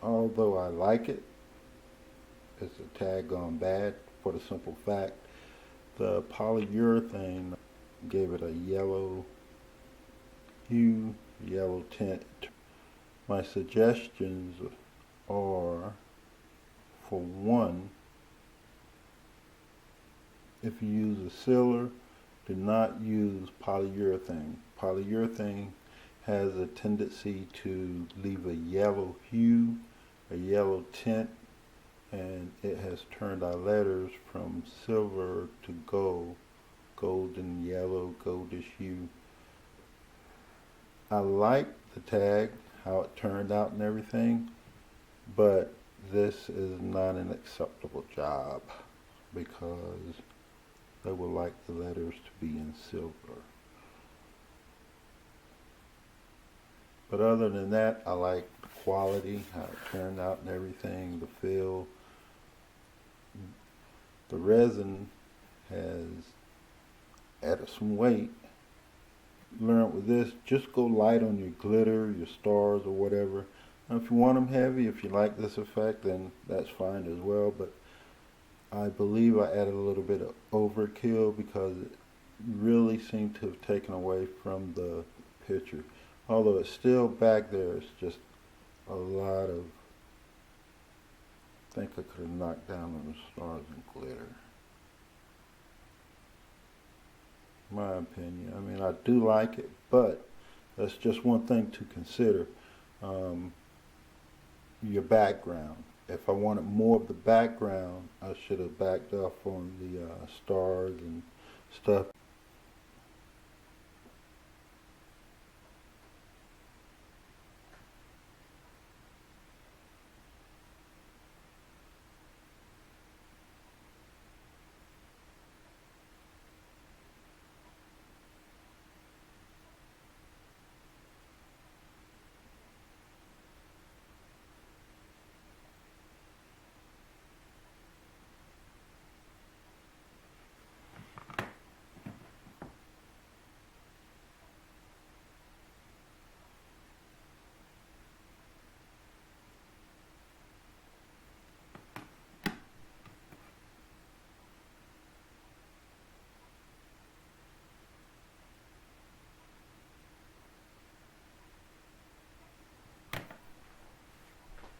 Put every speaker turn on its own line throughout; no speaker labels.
Although I like it, it's a tad gone bad for the simple fact the polyurethane gave it a yellow hue, yellow tint. My suggestions are, for one, if you use a sealer, do not use polyurethane. Polyurethane has a tendency to leave a yellow hue, a yellow tint, and it has turned our letters from silver to gold, golden yellow, goldish hue. I like the tag, how it turned out and everything, but this is not an acceptable job because they would like the letters to be in silver. But other than that, I like the quality, how it turned out and everything, the feel. The resin has added some weight. Learn with this, just go light on your glitter, your stars or whatever. Now, if you want them heavy, if you like this effect, then that's fine as well. But I believe I added a little bit of overkill because it really seemed to have taken away from the picture. Although it's still back there, it's just a lot of, I think I could have knocked down on the stars and glitter. My opinion. I mean, I do like it, but that's just one thing to consider. Your background. If I wanted more of the background, I should have backed off on the stars and stuff.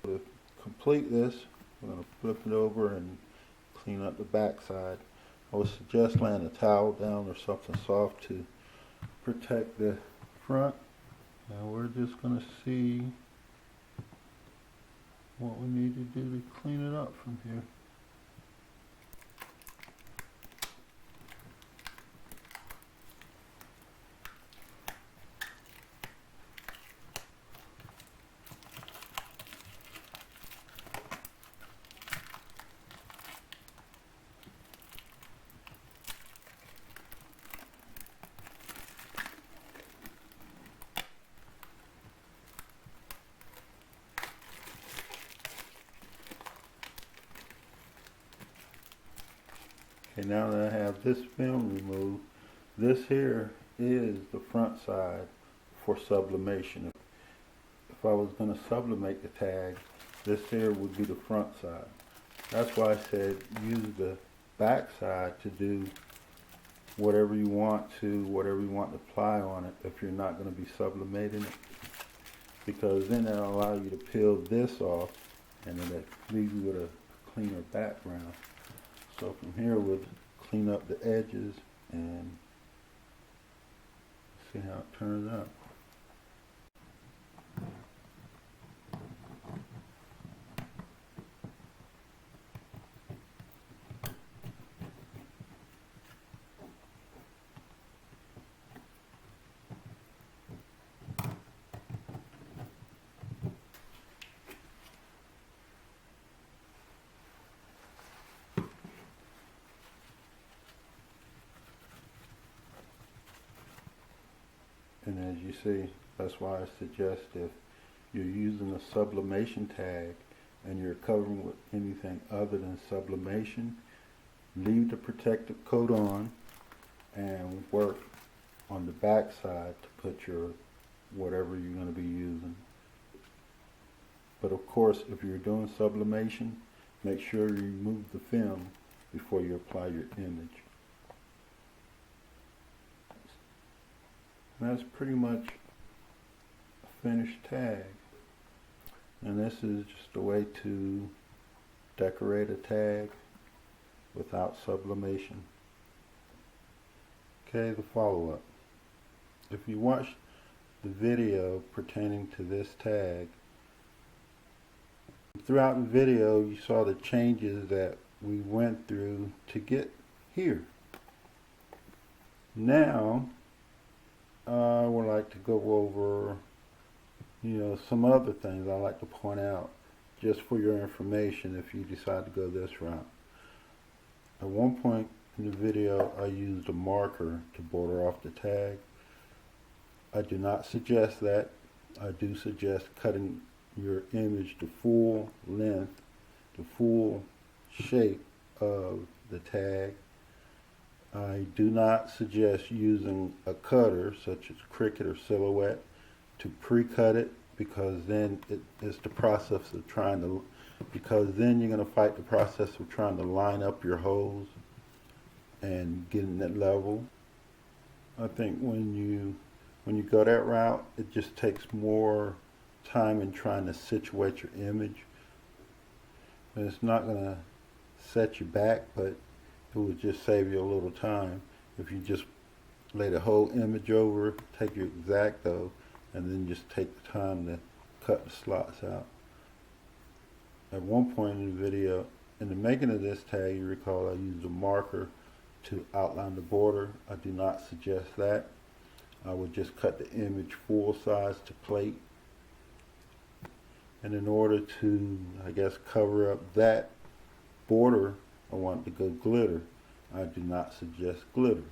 To complete this, I'm going to flip it over and clean up the back side. I would suggest laying a towel down or something soft to protect the front. Now we're just going to see what we need to do to clean it up from here. Okay, now that I have this film removed, this here is the front side for sublimation. If I was going to sublimate the tag, this here would be the front side. That's why I said use the back side to do whatever you want to apply on it if you're not going to be sublimating it. Because then it'll allow you to peel this off and then it leaves you with a cleaner background. So from here we'll clean up the edges and see how it turns out. And as you see, that's why I suggest if you're using a sublimation tag and you're covering with anything other than sublimation, leave the protective coat on and work on the back side to put your whatever you're going to be using. But But of course, if you're doing sublimation, make sure you remove the film before you apply your image. And that's pretty much a finished tag. And this is just a way to decorate a tag without sublimation. Okay, the follow-up. If you watch the video pertaining to this tag, throughout the video you saw the changes that we went through to get here. Now I would like to go over some other things I like to point out just for your information if you decide to go this route. At one point in the video I used a marker to border off the tag. I do not suggest that. I do suggest cutting your image to full length, the full shape of the tag. I do not suggest using a cutter such as Cricut or Silhouette to pre-cut it, because then it's the process of trying to, because then you're going to fight the process of trying to line up your holes and getting it level. I think when you go that route, it just takes more time in trying to situate your image. And it's not going to set you back, but it would just save you a little time if you just lay the whole image over, take your X-Acto, and then just take the time to cut the slots out. At one point in the video, in the making of this tag, you recall I used a marker to outline the border. I do not suggest that. I would just cut the image full size to plate. And in order to, I guess, cover up that border, I want to go glitter. I do not suggest glitter.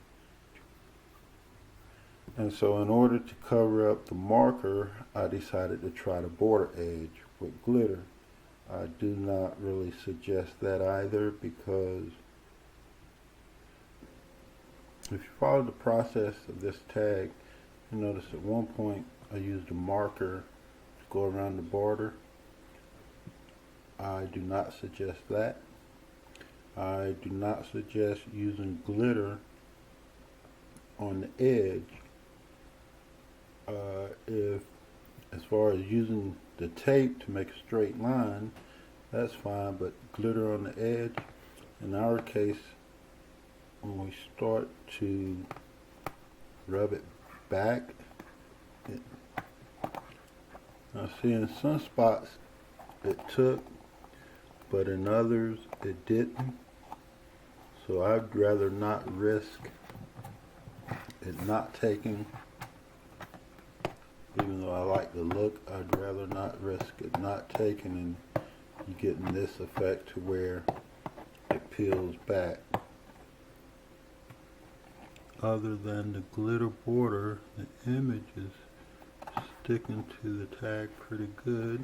And so in order to cover up the marker, I decided to try the border edge with glitter. I do not really suggest that either, because if you follow the process of this tag, you notice at one point I used a marker to go around the border. I do not suggest that. I do not suggest using glitter on the edge. If, as far as using the tape to make a straight line, that's fine, but glitter on the edge, in our case, when we start to rub it back, I see in some spots it took, but in others it didn't. So I'd rather not risk it not taking. Even though I like the look, I'd rather not risk it not taking and you getting this effect to where it peels back. Other than the glitter border, the image is sticking to the tag pretty good.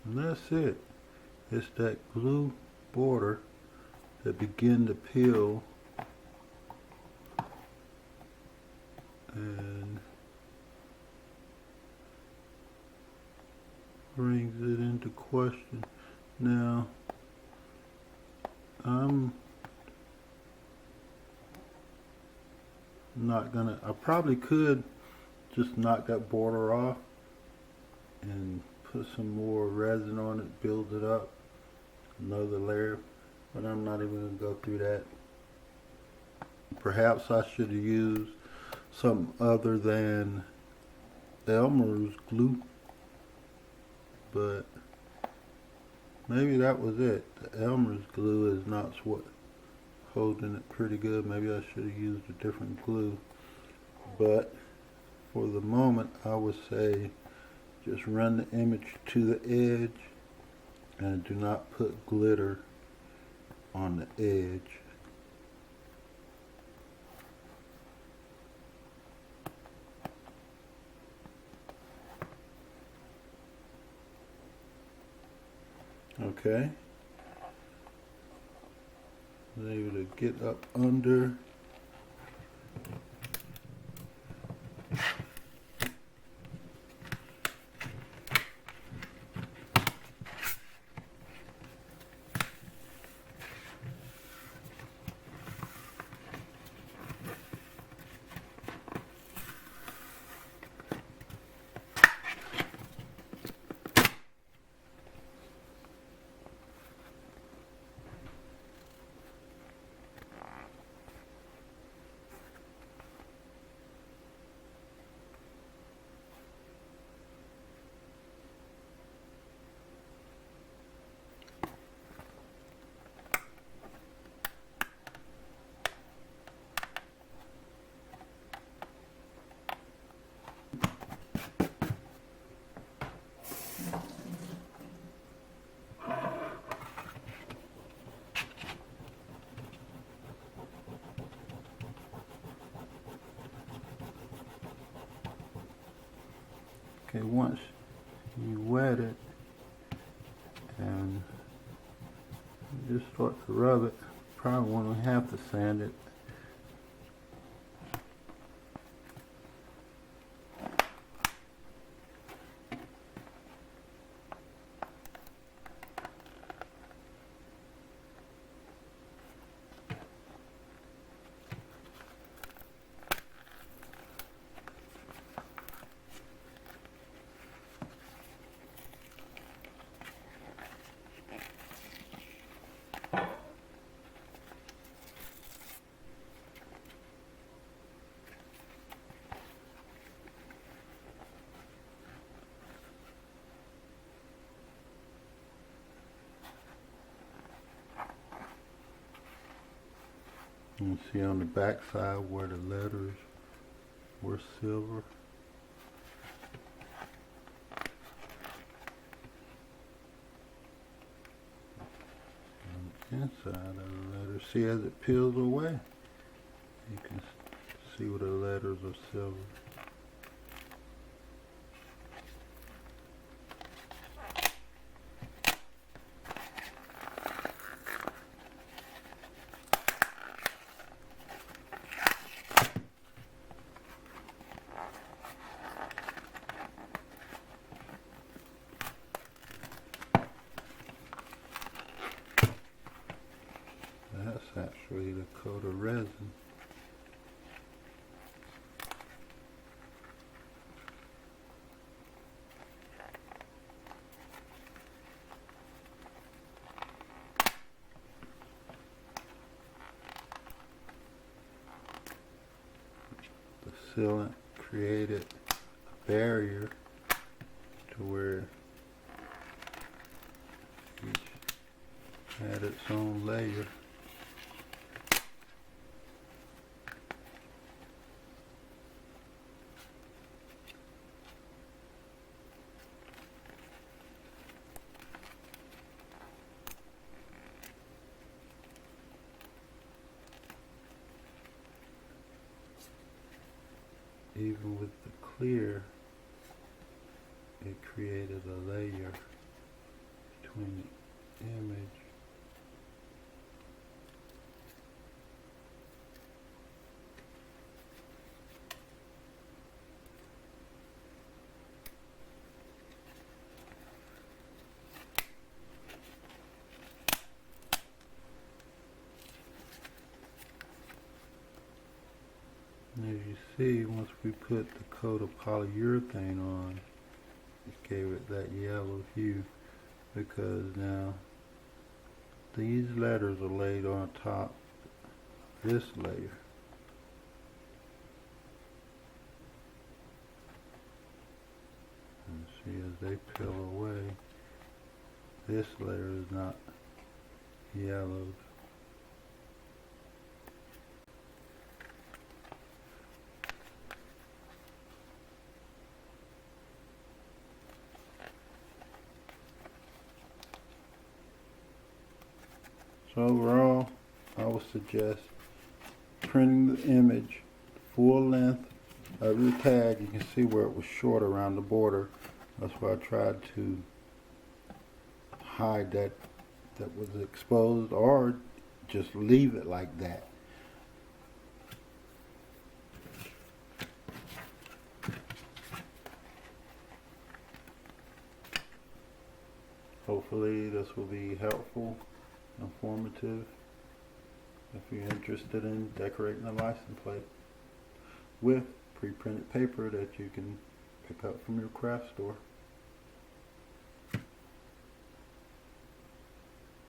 And that's it. It's that glue border that begin to peel and brings it into question. Now, I'm not gonna, I probably could just knock that border off and put some more resin on it, build it up, another layer, but I'm not even going to go through that. Perhaps I should have used something other than Elmer's glue, but maybe that was it. The Elmer's glue is not what holding it pretty good. Maybe I should have used a different glue, but for the moment I would say just run the image to the edge and do not put glitter on the edge. Okay. I was able to get up under. Okay, once you wet it and just start to rub it, probably won't have to sand it. You can see on the back side where the letters were silver. On the inside of the letter, see as it peels away, you can see where the letters are silver. That's actually the coat of resin. The sealant created a barrier to where each had its own layer. Even with the clear, it created a layer between the image. And as you see, once we put the coat of polyurethane on, it gave it that yellow hue, because now these letters are laid on top of this layer. And see, as they peel away, this layer is not yellowed. So overall, I would suggest printing the image full length of the tag. You can see where it was short around the border. That's why I tried to hide that was exposed, or just leave it like that. Hopefully this will be helpful, informative, if you're interested in decorating a license plate with pre-printed paper that you can pick up from your craft store.